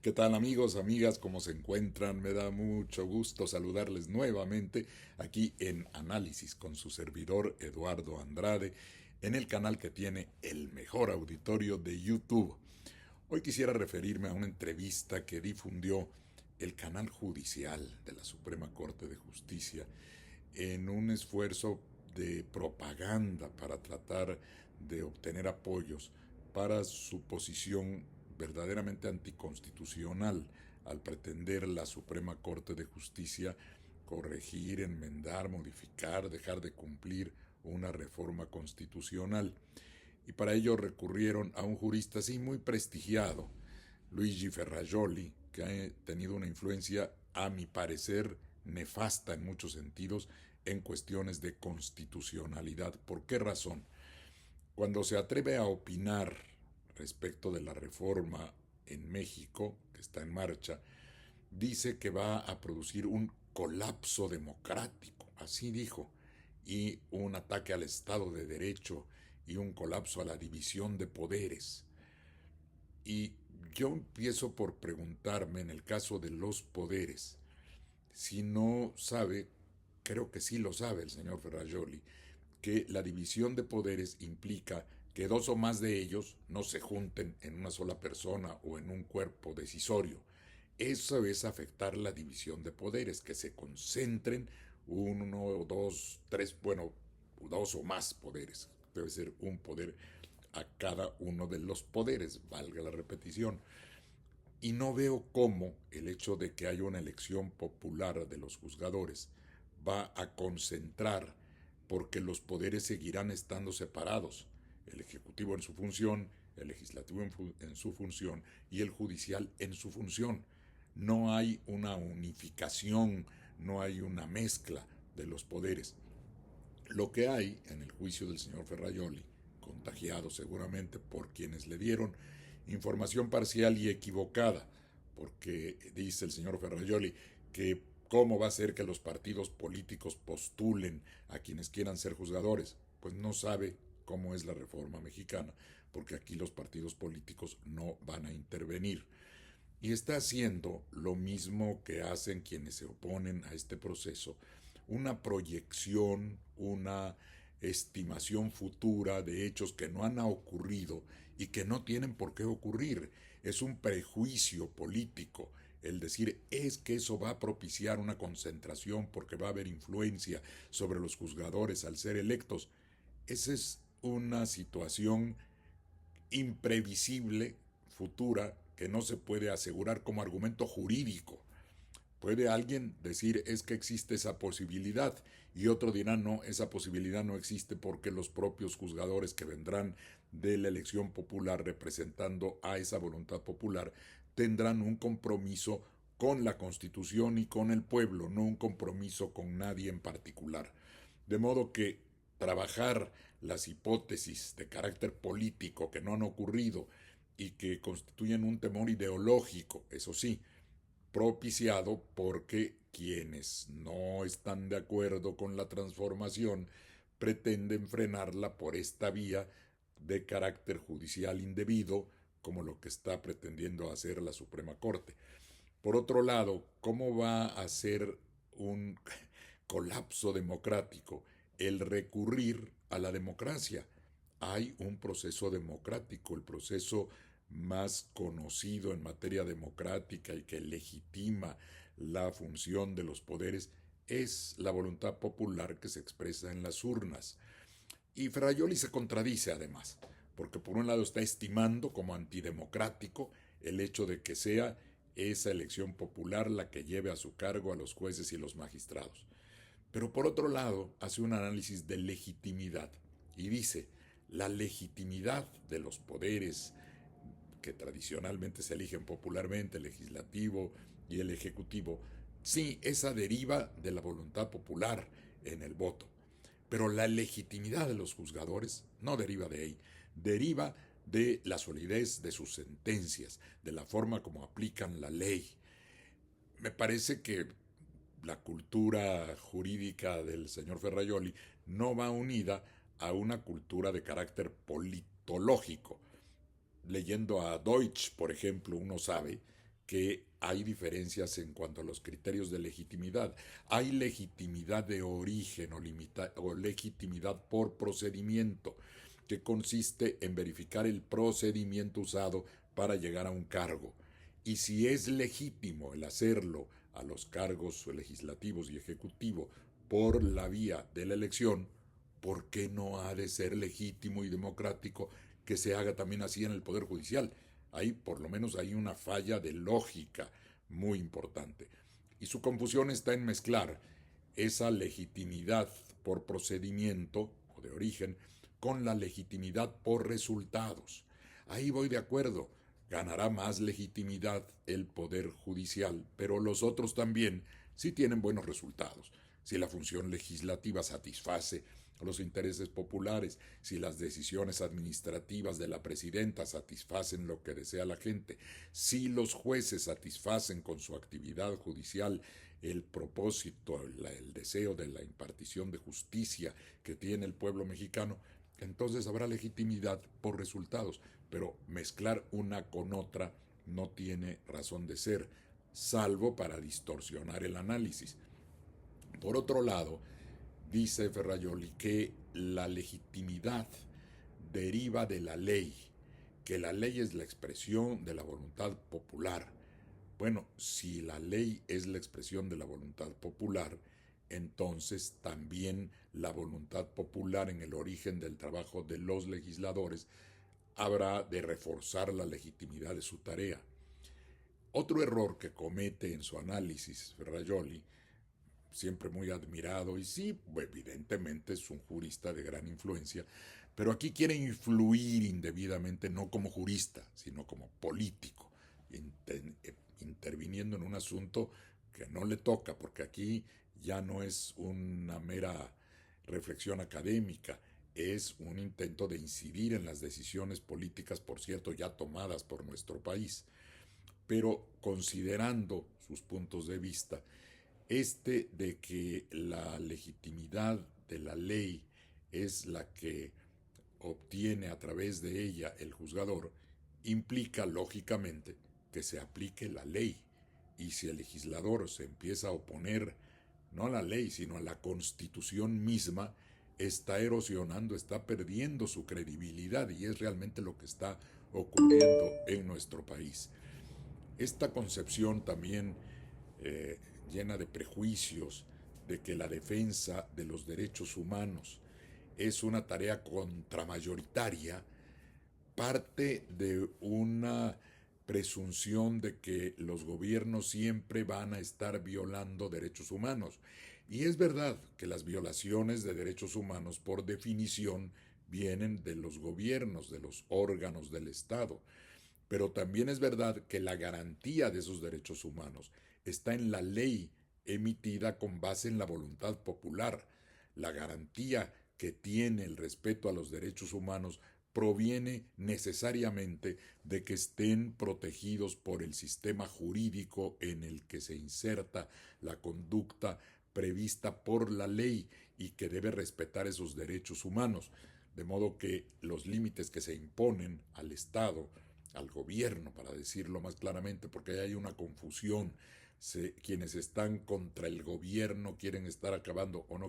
¿Qué tal amigos, amigas? ¿Cómo se encuentran? Me da mucho gusto saludarles nuevamente aquí en Análisis con su servidor Eduardo Andrade en el canal que tiene el mejor auditorio de YouTube. Hoy quisiera referirme a una entrevista que difundió el canal judicial de la Suprema Corte de Justicia en un esfuerzo de propaganda para tratar de obtener apoyos para su posición verdaderamente anticonstitucional al pretender la Suprema Corte de Justicia corregir, enmendar, modificar, dejar de cumplir una reforma constitucional. Y para ello recurrieron a un jurista así muy prestigiado, Luigi Ferrajoli, que ha tenido una influencia, a mi parecer, nefasta en muchos sentidos en cuestiones de constitucionalidad. ¿Por qué razón? Cuando se atreve a opinar respecto de la reforma en México, que está en marcha, dice que va a producir un colapso democrático, así dijo, y un ataque al Estado de Derecho y un colapso a la división de poderes. Y yo empiezo por preguntarme en el caso de los poderes, si no sabe, creo que sí lo sabe el señor Ferrajoli, que la división de poderes implica que dos o más de ellos no se junten en una sola persona o en un cuerpo decisorio. Eso es afectar la división de poderes, que se concentren uno, dos, tres, bueno, dos o más poderes. Debe ser un poder a cada uno de los poderes, valga la repetición. Y no veo cómo el hecho de que haya una elección popular de los juzgadores va a concentrar, porque los poderes seguirán estando separados, el Ejecutivo en su función, el Legislativo en su función y el Judicial en su función. No hay una unificación, no hay una mezcla de los poderes. Lo que hay en el juicio del señor Ferrajoli, contagiado seguramente por quienes le dieron información parcial y equivocada, porque dice el señor Ferrajoli que cómo va a ser que los partidos políticos postulen a quienes quieran ser juzgadores. Pues no sabe cómo es la reforma mexicana, porque aquí los partidos políticos no van a intervenir. Y está haciendo lo mismo que hacen quienes se oponen a este proceso, una proyección, una estimación futura de hechos que no han ocurrido y que no tienen por qué ocurrir. Es un prejuicio político el decir es que eso va a propiciar una concentración porque va a haber influencia sobre los juzgadores al ser electos. Esa es una situación imprevisible, futura, que no se puede asegurar como argumento jurídico. Puede alguien decir es que existe esa posibilidad y otro dirá no, esa posibilidad no existe porque los propios juzgadores que vendrán de la elección popular representando a esa voluntad popular tendrán un compromiso con la Constitución y con el pueblo, no un compromiso con nadie en particular. De modo que trabajar las hipótesis de carácter político que no han ocurrido y que constituyen un temor ideológico, eso sí, propiciado porque quienes no están de acuerdo con la transformación pretenden frenarla por esta vía de carácter judicial indebido, como lo que está pretendiendo hacer la Suprema Corte. Por otro lado, ¿cómo va a ser un colapso democrático el recurrir a la democracia? Hay un proceso democrático, el proceso más conocido en materia democrática y que legitima la función de los poderes es la voluntad popular que se expresa en las urnas. Y Ferrajoli se contradice además, porque por un lado está estimando como antidemocrático el hecho de que sea esa elección popular la que lleve a su cargo a los jueces y los magistrados. Pero por otro lado hace un análisis de legitimidad y dice, la legitimidad de los poderes que tradicionalmente se eligen popularmente, el legislativo y el ejecutivo, sí, esa deriva de la voluntad popular en el voto. Pero la legitimidad de los juzgadores no deriva de ahí, deriva de la solidez de sus sentencias, de la forma como aplican la ley. Me parece que la cultura jurídica del señor Ferrajoli no va unida a una cultura de carácter politológico. Leyendo a Deutsch, por ejemplo, uno sabe que hay diferencias en cuanto a los criterios de legitimidad. Hay legitimidad de origen o legitimidad por procedimiento, que consiste en verificar el procedimiento usado para llegar a un cargo. Y si es legítimo el hacerlo a los cargos legislativos y ejecutivos por la vía de la elección, ¿por qué no ha de ser legítimo y democrático que se haga también así en el Poder Judicial? Ahí por lo menos hay una falla de lógica muy importante. Y su confusión está en mezclar esa legitimidad por procedimiento o de origen con la legitimidad por resultados. Ahí voy de acuerdo. Ganará más legitimidad el Poder Judicial, pero los otros también si tienen buenos resultados. Si la función legislativa satisface los intereses populares, si las decisiones administrativas de la presidenta satisfacen lo que desea la gente, si los jueces satisfacen con su actividad judicial el propósito, el deseo de la impartición de justicia que tiene el pueblo mexicano, entonces habrá legitimidad por resultados, pero mezclar una con otra no tiene razón de ser, salvo para distorsionar el análisis. Por otro lado, dice Ferrajoli que la legitimidad deriva de la ley, que la ley es la expresión de la voluntad popular. Bueno, si la ley es la expresión de la voluntad popular, entonces también la voluntad popular en el origen del trabajo de los legisladores habrá de reforzar la legitimidad de su tarea. Otro error que comete en su análisis Ferrajoli, siempre muy admirado, y sí, evidentemente es un jurista de gran influencia, pero aquí quiere influir indebidamente no como jurista, sino como político, interviniendo en un asunto que no le toca, porque aquí ya no es una mera reflexión académica, es un intento de incidir en las decisiones políticas, por cierto, ya tomadas por nuestro país. Pero considerando sus puntos de vista, de que la legitimidad de la ley es la que obtiene a través de ella el juzgador, implica lógicamente que se aplique la ley. Y si el legislador se empieza a oponer no a la ley, sino a la Constitución misma, está erosionando, está perdiendo su credibilidad, y es realmente lo que está ocurriendo en nuestro país. Esta concepción también llena de prejuicios de que la defensa de los derechos humanos es una tarea contramayoritaria, parte de una presunción de que los gobiernos siempre van a estar violando derechos humanos. Y es verdad que las violaciones de derechos humanos, por definición, vienen de los gobiernos, de los órganos del Estado. Pero también es verdad que la garantía de esos derechos humanos está en la ley emitida con base en la voluntad popular. La garantía que tiene el respeto a los derechos humanos proviene necesariamente de que estén protegidos por el sistema jurídico en el que se inserta la conducta prevista por la ley y que debe respetar esos derechos humanos. De modo que los límites que se imponen al Estado, al gobierno, para decirlo más claramente, porque hay una confusión. Quienes están contra el gobierno quieren estar acabando o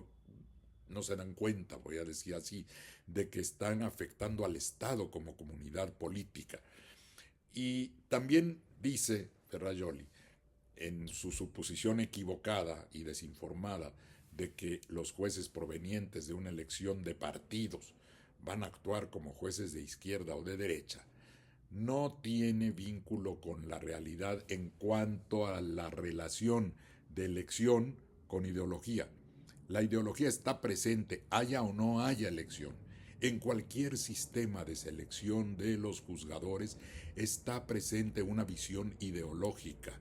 no se dan cuenta, voy a decir así, de que están afectando al Estado como comunidad política. Y también dice Ferrajoli, en su suposición equivocada y desinformada de que los jueces provenientes de una elección de partidos van a actuar como jueces de izquierda o de derecha, no tiene vínculo con la realidad en cuanto a la relación de elección con ideología. La ideología está presente, haya o no haya elección. En cualquier sistema de selección de los juzgadores está presente una visión ideológica.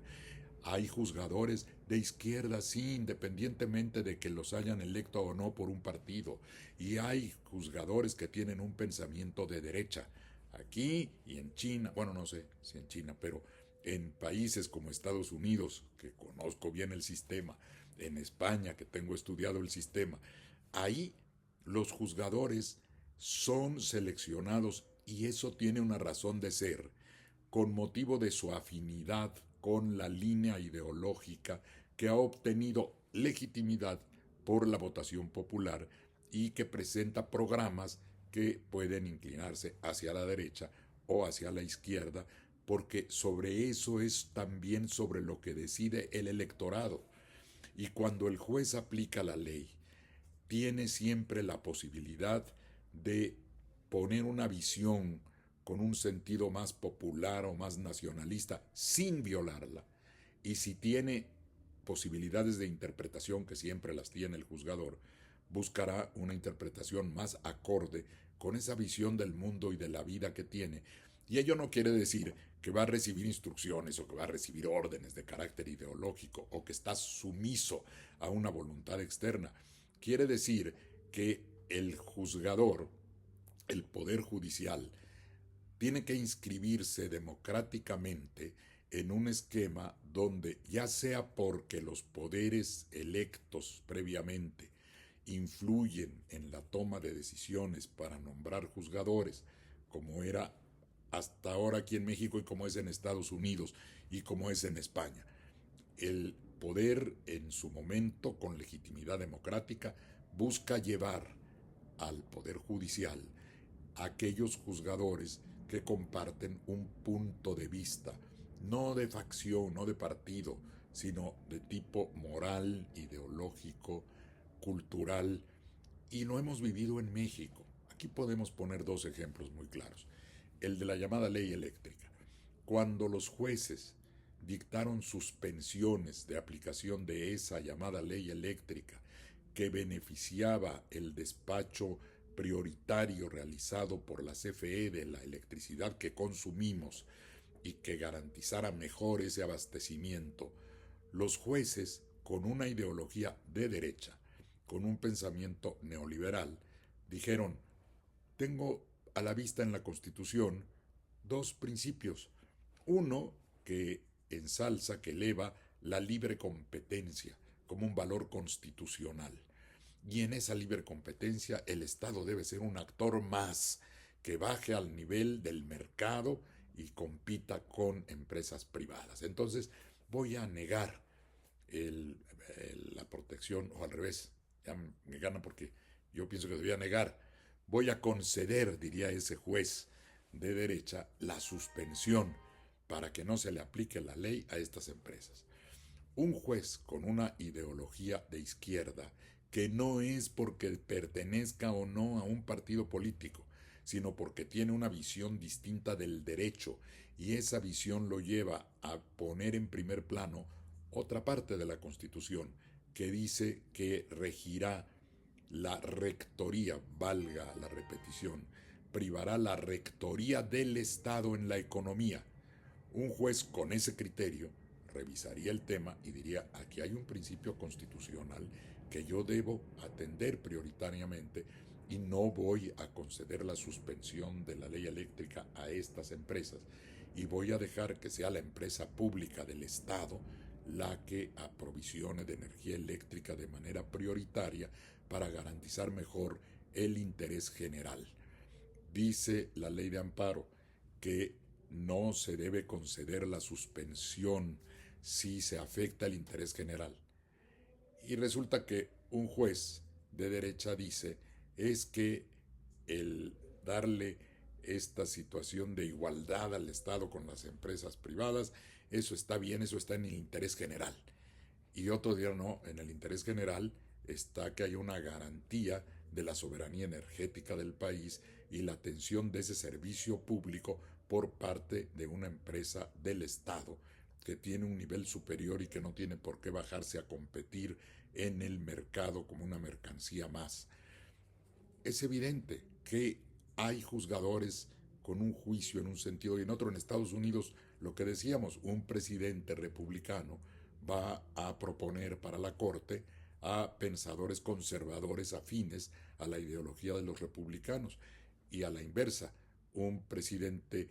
Hay juzgadores de izquierda, sí, independientemente de que los hayan electo o no por un partido. Y hay juzgadores que tienen un pensamiento de derecha. Aquí y en China, bueno, no sé si en China, pero en países como Estados Unidos, que conozco bien el sistema, en España, que tengo estudiado el sistema, ahí los juzgadores son seleccionados, y eso tiene una razón de ser, con motivo de su afinidad con la línea ideológica que ha obtenido legitimidad por la votación popular y que presenta programas que pueden inclinarse hacia la derecha o hacia la izquierda, porque sobre eso es también sobre lo que decide el electorado. Y cuando el juez aplica la ley, tiene siempre la posibilidad de poner una visión con un sentido más popular o más nacionalista sin violarla. Y si tiene posibilidades de interpretación, que siempre las tiene el juzgador, buscará una interpretación más acorde con esa visión del mundo y de la vida que tiene. Y ello no quiere decir que va a recibir instrucciones o que va a recibir órdenes de carácter ideológico o que está sumiso a una voluntad externa. Quiere decir que el juzgador, el poder judicial, tiene que inscribirse democráticamente en un esquema donde, ya sea porque los poderes electos previamente influyen en la toma de decisiones para nombrar juzgadores, como era hasta ahora aquí en México y como es en Estados Unidos y como es en España. El poder en su momento, con legitimidad democrática, busca llevar al poder judicial a aquellos juzgadores que comparten un punto de vista, no de facción, no de partido, sino de tipo moral, ideológico, cultural, y lo hemos vivido en México. Aquí podemos poner dos ejemplos muy claros. El de la llamada ley eléctrica. Cuando los jueces dictaron suspensiones de aplicación de esa llamada ley eléctrica que beneficiaba el despacho prioritario realizado por la CFE de la electricidad que consumimos y que garantizara mejor ese abastecimiento, los jueces, con una ideología de derecha, con un pensamiento neoliberal, dijeron: tengo a la vista en la Constitución dos principios. Uno, que ensalza, que eleva la libre competencia como un valor constitucional. Y en esa libre competencia el Estado debe ser un actor más que baje al nivel del mercado y compita con empresas privadas. Entonces voy a negar la protección, o al revés, ya me gana porque yo pienso que debía negar. Voy a conceder, diría ese juez de derecha, la suspensión para que no se le aplique la ley a estas empresas. Un juez con una ideología de izquierda, que no es porque pertenezca o no a un partido político, sino porque tiene una visión distinta del derecho, y esa visión lo lleva a poner en primer plano otra parte de la Constitución que dice que regirá la rectoría, valga la repetición, privará la rectoría del Estado en la economía. Un juez con ese criterio revisaría el tema y diría: aquí hay un principio constitucional que yo debo atender prioritariamente y no voy a conceder la suspensión de la ley eléctrica a estas empresas, y voy a dejar que sea la empresa pública del Estado la que aprovisione de energía eléctrica de manera prioritaria para garantizar mejor el interés general. Dice la ley de amparo que no se debe conceder la suspensión si se afecta el interés general. Y resulta que un juez de derecha dice es que el darle esta situación de igualdad al Estado con las empresas privadas, eso está bien, eso está en el interés general. Y otro día no, en el interés general está que haya una garantía de la soberanía energética del país y la atención de ese servicio público por parte de una empresa del Estado que tiene un nivel superior y que no tiene por qué bajarse a competir en el mercado como una mercancía más. Es evidente que hay juzgadores con un juicio en un sentido y en otro. En Estados Unidos, lo que decíamos, un presidente republicano va a proponer para la Corte a pensadores conservadores afines a la ideología de los republicanos, y a la inversa, un presidente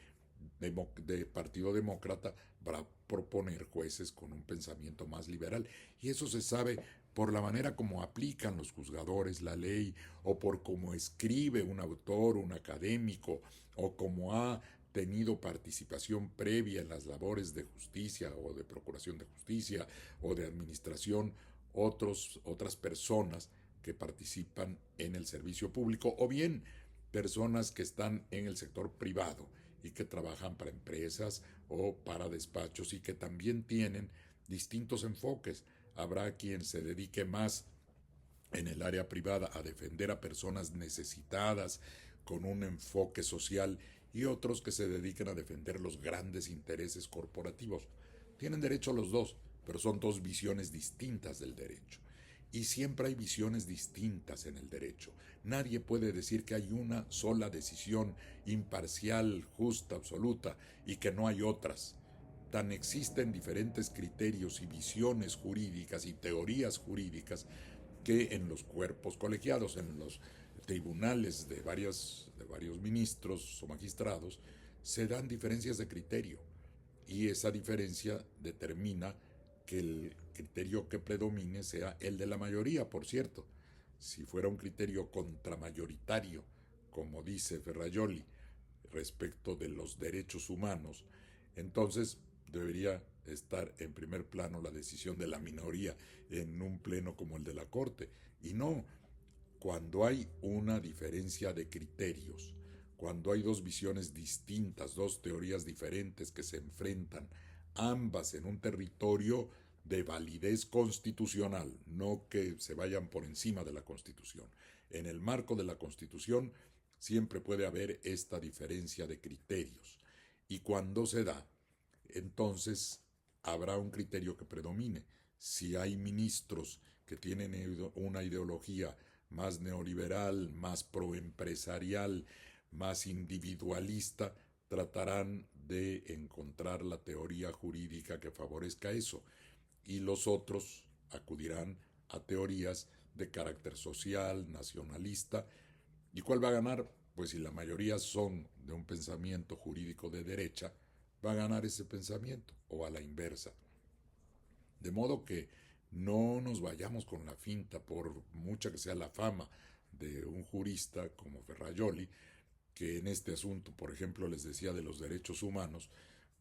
de Partido Demócrata va a proponer jueces con un pensamiento más liberal. Y eso se sabe por la manera como aplican los juzgadores la ley, o por cómo escribe un autor, un académico, o cómo ha tenido participación previa en las labores de justicia o de procuración de justicia o de administración, otras personas que participan en el servicio público, o bien personas que están en el sector privado y que trabajan para empresas o para despachos y que también tienen distintos enfoques. Habrá quien se dedique más en el área privada a defender a personas necesitadas con un enfoque social y otros que se dediquen a defender los grandes intereses corporativos. Tienen derecho a los dos, pero son dos visiones distintas del derecho. Y siempre hay visiones distintas en el derecho. Nadie puede decir que hay una sola decisión imparcial, justa, absoluta, y que no hay otras. Tan existen diferentes criterios y visiones jurídicas y teorías jurídicas que en los cuerpos colegiados, en los tribunales de varios ministros o magistrados, se dan diferencias de criterio y esa diferencia determina que el criterio que predomine sea el de la mayoría, por cierto. Si fuera un criterio contramayoritario, como dice Ferrajoli, respecto de los derechos humanos, entonces debería estar en primer plano la decisión de la minoría en un pleno como el de la Corte. Y no, cuando hay una diferencia de criterios, cuando hay dos visiones distintas, dos teorías diferentes que se enfrentan, ambas en un territorio de validez constitucional, no que se vayan por encima de la Constitución. En el marco de la Constitución siempre puede haber esta diferencia de criterios. Y cuando se da, entonces habrá un criterio que predomine. Si hay ministros que tienen una ideología más neoliberal, más proempresarial, más individualista, tratarán de encontrar la teoría jurídica que favorezca eso. Y los otros acudirán a teorías de carácter social, nacionalista. ¿Y cuál va a ganar? Pues si la mayoría son de un pensamiento jurídico de derecha, va a ganar ese pensamiento, o a la inversa. De modo que no nos vayamos con la finta, por mucha que sea la fama de un jurista como Ferrajoli, que en este asunto, por ejemplo, les decía de los derechos humanos,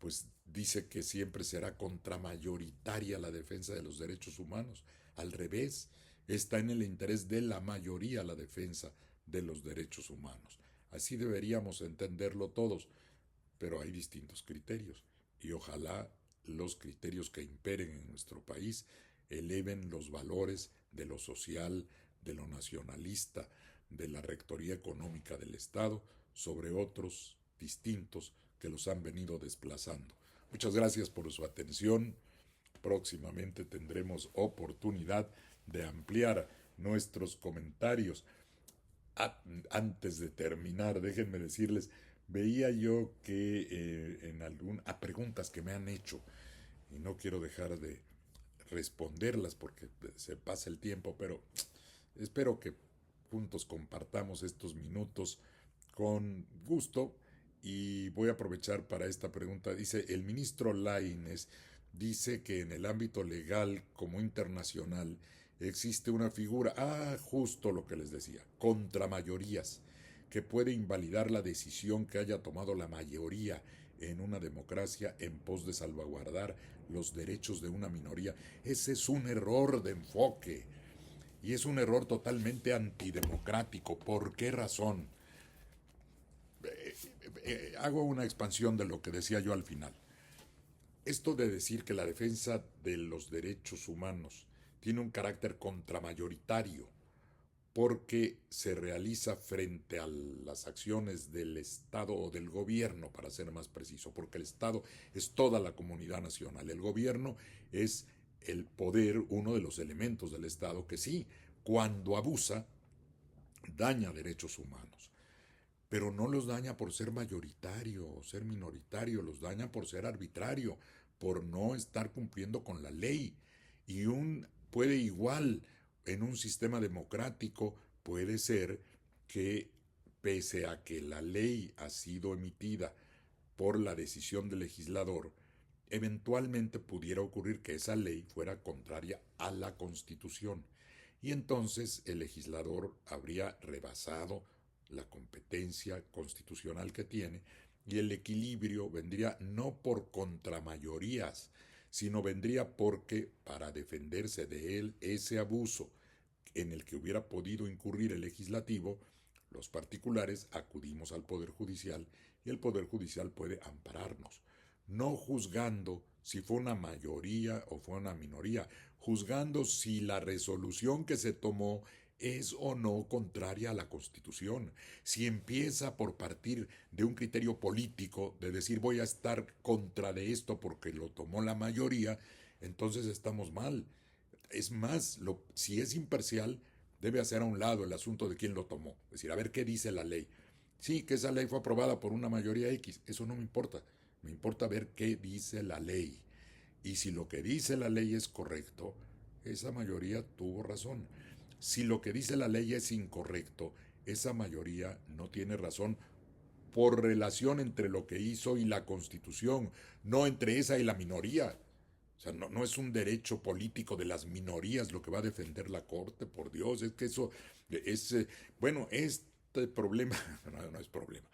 pues dice que siempre será contramayoritaria la defensa de los derechos humanos. Al revés, está en el interés de la mayoría la defensa de los derechos humanos. Así deberíamos entenderlo todos, pero hay distintos criterios y ojalá los criterios que imperen en nuestro país eleven los valores de lo social, de lo nacionalista, de la rectoría económica del Estado sobre otros distintos que los han venido desplazando. Muchas gracias por su atención. Próximamente tendremos oportunidad de ampliar nuestros comentarios. Antes de terminar, déjenme decirles, veía yo que a preguntas que me han hecho, y no quiero dejar de responderlas porque se pasa el tiempo, pero espero que juntos compartamos estos minutos con gusto y voy a aprovechar para esta pregunta. Dice, el ministro Lainez dice que en el ámbito legal como internacional existe una figura, justo lo que les decía, contra mayorías, que puede invalidar la decisión que haya tomado la mayoría en una democracia en pos de salvaguardar los derechos de una minoría. Ese es un error de enfoque y es un error totalmente antidemocrático. ¿Por qué razón? Hago una expansión de lo que decía yo al final. Esto de decir que la defensa de los derechos humanos tiene un carácter contramayoritario porque se realiza frente a las acciones del Estado o del gobierno, para ser más preciso, porque el Estado es toda la comunidad nacional. El gobierno es el poder, uno de los elementos del Estado que sí, cuando abusa, daña derechos humanos. Pero no los daña por ser mayoritario o ser minoritario, los daña por ser arbitrario, por no estar cumpliendo con la ley. Y puede igual, en un sistema democrático, puede ser que pese a que la ley ha sido emitida por la decisión del legislador, eventualmente pudiera ocurrir que esa ley fuera contraria a la Constitución. Y entonces el legislador habría rebasado la competencia constitucional que tiene Y el equilibrio vendría no por contramayorías, sino vendría porque para defenderse de él ese abuso en el que hubiera podido incurrir el legislativo, los particulares acudimos al Poder Judicial y el Poder Judicial puede ampararnos, no juzgando si fue una mayoría o fue una minoría, juzgando si la resolución que se tomó es o no contraria a la Constitución. Si empieza por partir de un criterio político, de decir voy a estar contra de esto porque lo tomó la mayoría, entonces estamos mal. Es más, si es imparcial, debe hacer a un lado el asunto de quién lo tomó. Es decir, a ver qué dice la ley. Sí, que esa ley fue aprobada por una mayoría X, eso no me importa. Me importa ver qué dice la ley. Y si lo que dice la ley es correcto, esa mayoría tuvo razón. Si lo que dice la ley es incorrecto, esa mayoría no tiene razón por relación entre lo que hizo y la Constitución, no entre esa y la minoría. O sea, no es un derecho político de las minorías lo que va a defender la Corte, por Dios, es que eso es, bueno, este problema, no es problema,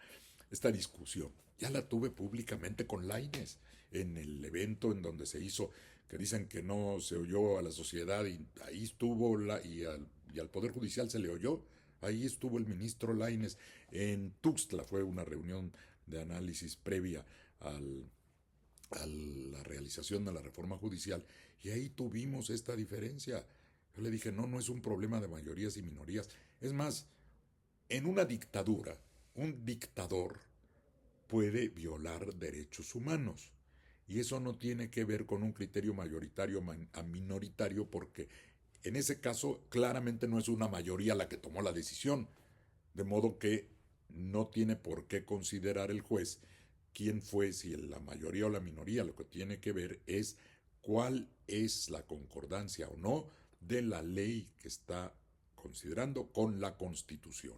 esta discusión, ya la tuve públicamente con Lainez en el evento en donde se hizo, que dicen que no se oyó a la sociedad y ahí estuvo, y al Poder Judicial se le oyó, ahí estuvo el ministro Lainez en Tuxtla, fue una reunión de análisis previa al a la realización de la reforma judicial y ahí tuvimos esta diferencia. Yo le dije, no es un problema de mayorías y minorías. Es más, en una dictadura, un dictador puede violar derechos humanos. Y eso no tiene que ver con un criterio mayoritario a minoritario porque en ese caso claramente no es una mayoría la que tomó la decisión. De modo que no tiene por qué considerar el juez quién fue, si la mayoría o la minoría. Lo que tiene que ver es cuál es la concordancia o no de la ley que está considerando con la Constitución.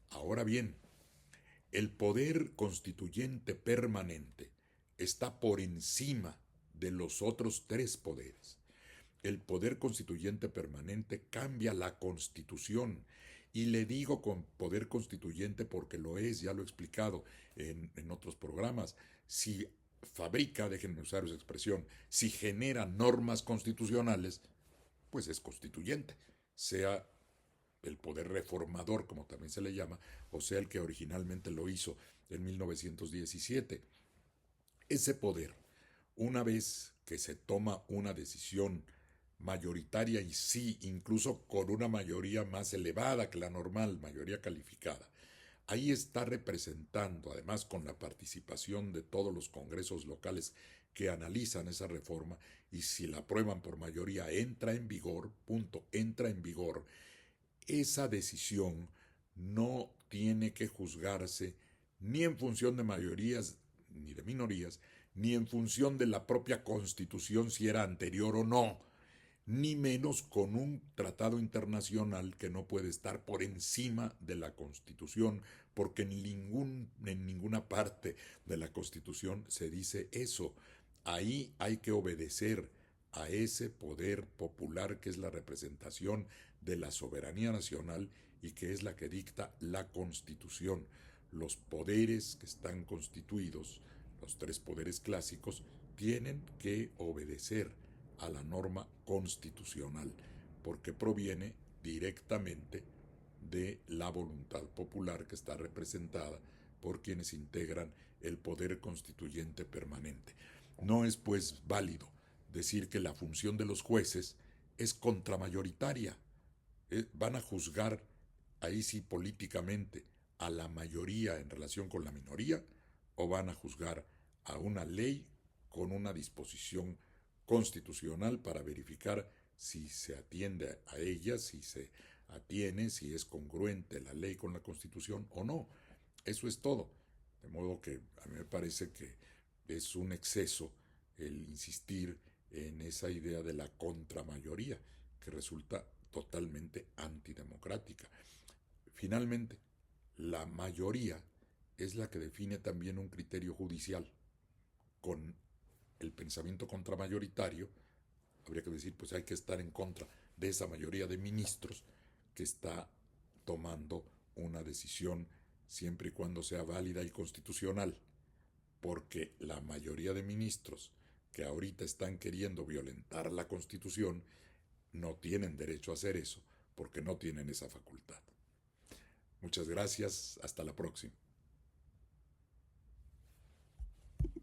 Ahora bien, el poder constituyente permanente está por encima de los otros tres poderes. El poder constituyente permanente cambia la Constitución. Y le digo con poder constituyente porque lo es, ya lo he explicado en otros programas. Si fabrica, déjenme usar esa expresión, si genera normas constitucionales, pues es constituyente, sea el poder reformador, como también se le llama, o sea el que originalmente lo hizo en 1917. Ese poder, una vez que se toma una decisión mayoritaria y sí, incluso con una mayoría más elevada que la normal, mayoría calificada, ahí está representando, además con la participación de todos los congresos locales que analizan esa reforma, y si la aprueban por mayoría entra en vigor, punto, entra en vigor, esa decisión no tiene que juzgarse ni en función de mayorías ni de minorías, ni en función de la propia Constitución si era anterior o no, ni menos con un tratado internacional que no puede estar por encima de la Constitución, porque en ninguna parte de la Constitución se dice eso. Ahí hay que obedecer a ese poder popular que es la representación de la soberanía nacional y que es la que dicta la Constitución. Los poderes que están constituidos, los tres poderes clásicos, tienen que obedecer a la norma constitucional, porque proviene directamente de la voluntad popular que está representada por quienes integran el poder constituyente permanente. No es pues válido decir que la función de los jueces es contramayoritaria. Van a juzgar ahí sí políticamente a la mayoría en relación con la minoría o van a juzgar a una ley con una disposición constitucional para verificar si se atiende a ella, si se atiene, si es congruente la ley con la Constitución o no. Eso es todo. De modo que a mí me parece que es un exceso el insistir en esa idea de la contramayoría, que resulta totalmente antidemocrática. Finalmente, la mayoría es la que define también un criterio judicial. Con el pensamiento contramayoritario, habría que decir, pues hay que estar en contra de esa mayoría de ministros que está tomando una decisión siempre y cuando sea válida y constitucional. porque la mayoría de ministros que ahorita están queriendo violentar la Constitución no tienen derecho a hacer eso, porque no tienen esa facultad. Muchas gracias, hasta la próxima.